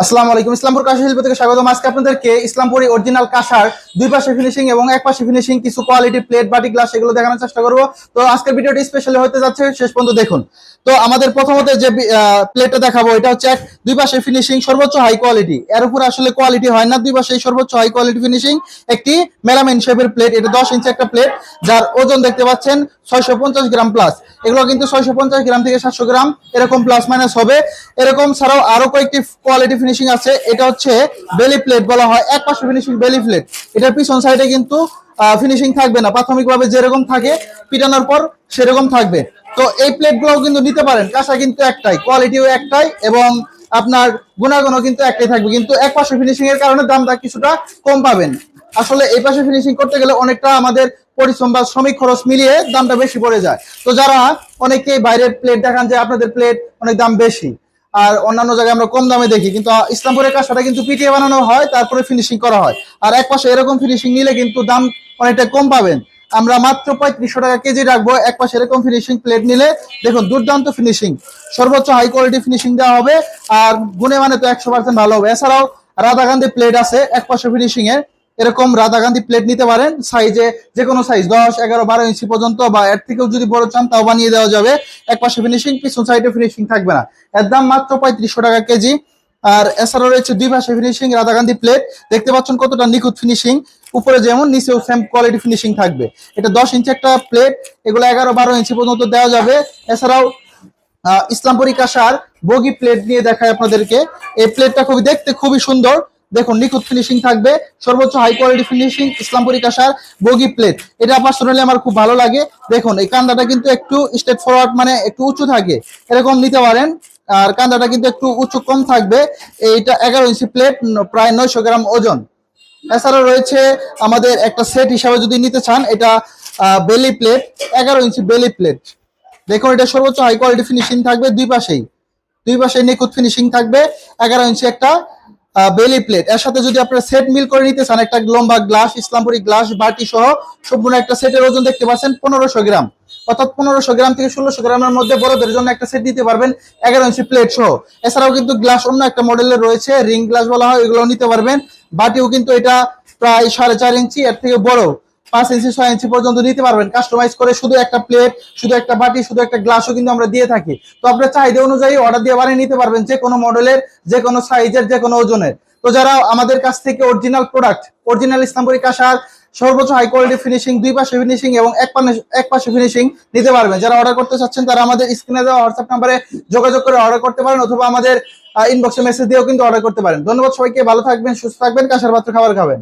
আসসালামু আলাইকুম। ইসলামপুর কাঁসা শিল্প থেকে স্বাগতম। আজকে আপনাদেরকে ইসলামপুরি অরিজিনাল কাঁসার দুই পাশে ফিনিশিং এবং এক পাশে ফিনিশিং কিছু কোয়ালিটি প্লেট বাটি গ্লাস এগুলো দেখানোর চেষ্টা করব। তো আজকের ভিডিওটি স্পেশালি হতে যাচ্ছে, শেষ পর্যন্ত দেখুন। তো আমাদের প্রথমত যে প্লেটটা দেখাবো এটা হচ্ছে দুই পাশে ফিনিশিং সর্বোচ্চ হাই কোয়ালিটি। এর উপর আসলে কোয়ালিটি হয় না, দুই পাশে সর্বোচ্চ হাই কোয়ালিটি ফিনিশিং একটি মেলামাইন শেপের প্লেট। এটা 10 ইঞ্চি একটা প্লেট, যার ওজন দেখতে পাচ্ছেন 650 গ্রাম প্লাস। এগুলো কিন্তু 650 গ্রাম থেকে 700 গ্রাম এরকম প্লাস মাইনাস হবে। এরকম ছাড়াও আরো কয়েকটি কোয়ালিটি ফিনিশিং আছে। এটা হচ্ছে বেলি প্লেট বলা হয়, এক পাশে ফিনিশিং বেলি প্লেট। এটার পিছন সাইডে কিন্তু ফিনিশিং থাকবে না, প্রাথমিকভাবে যেরকম থাকে পিটানোর পর সেরকম থাকবে। তো এই প্লেটগুলোও কিন্তু নিতে পারেন, কাঁসা কিন্তু একটাই, কোয়ালিটিও একটাই এবং আপনার গুণাগুণও কিন্তু একটাই থাকবে, কিন্তু এক পাশে ফিনিশিং এর কারণে দামটা কিছুটা কম পাবেন। আসলে এই পাশে ফিনিশিং করতে গেলে অনেকটা আমাদের পরিশ্রম বা শ্রমিক খরচ মিলিয়ে দামটা বেশি পড়ে যায়। তো যারা অনেকেই বাইরের প্লেট দেখান যে আপনাদের প্লেট অনেক দাম বেশি, আর অন্যান্য জায়গায় আমরা কম দামে দেখি, কিন্তু ইসলামপুরের কাঁসাটা কিন্তু পিটিয়ে বানানো হয়, তারপরে ফিনিশিং করা হয়। আর এক পাশে এরকম ফিনিশিং নিলে কিন্তু দাম অনেকটা কম পাবেন। আমরা মাত্র 3500 টাকা কেজি রাখবো এক পাশে এরকম ফিনিশিং প্লেট নিলে। দেখুন দুর্দান্ত ফিনিশিং, সর্বোচ্চ হাই কোয়ালিটি ফিনিশিং দেওয়া হবে, আর গুণে মানে তো 100% ভালো হবে। এছাড়াও রাধাকান্দি প্লেট আছে এক পাশে ফিনিশিং এর, এরকম রাধাকান্দি প্লেট নিতে পারেন সাইজে, যে কোনো সাইজ 10, 11, 12 ইঞ্চি পর্যন্ত, বা এর থেকেও যদি বড় চান তাও বানিয়ে দেওয়া যাবে। এক পাশে ফিনিশিং, পিছন সাইডে ফিনিশিং থাকবে না। এর দাম মাত্র 3500 টাকা কেজি। আর এছাড়াও রয়েছে দুই পাশে ফিনিশিং রাধাকান্দি প্লেট, দেখতে পাচ্ছেন কতটা নিখুঁত ফিনিশিং, উপরে যেমন নিচেও সেম কোয়ালিটি ফিনিশিং থাকবে। এটা 10 ইঞ্চি একটা প্লেট, এগুলো 11, 12 ইঞ্চি পর্যন্ত দেওয়া যাবে। এছাড়াও ইসলামপুরি কাঁসার বগি প্লেট নিয়ে দেখায় আপনাদেরকে। এই প্লেটটা দেখতে খুবই সুন্দর, দেখুন নিখুঁত ফিনিশিং থাকবে, সর্বোচ্চ হাই কোয়ালিটি ফিনিশিং ইসলামপুরি কাঁসার বগি প্লেট। এটা পার্সোনালি আমার খুব ভালো লাগে। দেখুন এই কান্দাটা কিন্তু একটু স্ট্রেট ফরওয়ার্ড, মানে একটু উঁচু থাকে, এরকম নিতে পারেন। আর কান্দাটা কিন্তু একটু উঁচু কম থাকবে। এইটা 11 ইঞ্চি প্লেট, প্রায় 900 গ্রাম ওজন। এছাড়া রয়েছে আমাদের একটা সেট হিসাবে যদি নিতে চান, এটা বেলি প্লেট, 11 ইঞ্চি বেলি প্লেট। দেখুন এটা সর্বোচ্চ হাই কোয়ালিটি ফিনিশিং থাকবে, দুই পাশে নিখুঁত ফিনিশিং থাকবে। 11 ইঞ্চি একটা বেলি প্লেট। এর সাথে যদি আপনারা সেট মিল করে নিতে চান, একটা লম্বা গ্লাস, ইসলামপুরি গ্লাস বাটি সহ সম্পূর্ণ একটা সেটের ওজন দেখতে পাচ্ছেন 1500 গ্রাম, অর্থাৎ 1500 গ্রাম থেকে 1600 গ্রামের মধ্যে বড়দের জন্য একটা সেট নিতে পারবেন 11 ইঞ্চি প্লেট সহ। এছাড়াও কিন্তু গ্লাস অন্য একটা মডেলের রয়েছে, রিং গ্লাস বলা হয়, এগুলো নিতে পারবেন। বাটিও কিন্তু এটা প্রায় 4.5 ইঞ্চি, এর থেকে বড় 5 ইঞ্চি 6 ইঞ্চি পর্যন্ত নিতে পারবেন কাস্টমাইজ করে। শুধু একটা প্লেট, শুধু একটা বাটি, শুধু একটা গ্লাসও কিন্তু আমরা দিয়ে থাকি। তো আপনার চাহিদা অনুযায়ী অর্ডার দিয়ে বানিয়ে নিতে পারবেন, যে কোনো মডেলের, যে কোনো সাইজের, যে কোনো ওজনের। তো যারা আমাদের কাছ থেকে অরিজিনাল প্রোডাক্ট, অরিজিনাল ইসলামপুরি কাঁসার সর্বোচ্চ হাই কোয়ালিটি ফিনিশিং, দুই পাশে ফিনিশিং এবং এক পাশে ফিনিশিং নিতে পারবেন, যারা অর্ডার করতে চাচ্ছেন তারা আমাদের স্ক্রিনে দেওয়া হোয়াটসঅ্যাপ নাম্বারে যোগাযোগ করে অর্ডার করতে পারেন, অথবা আমাদের ইনবক্সে মেসেজ দিয়েও কিন্তু অর্ডার করতে পারেন। ধন্যবাদ সবাইকে, ভালো থাকবেন, সুস্থ থাকবেন, কাঁসার পাত্র খাবার খাবেন।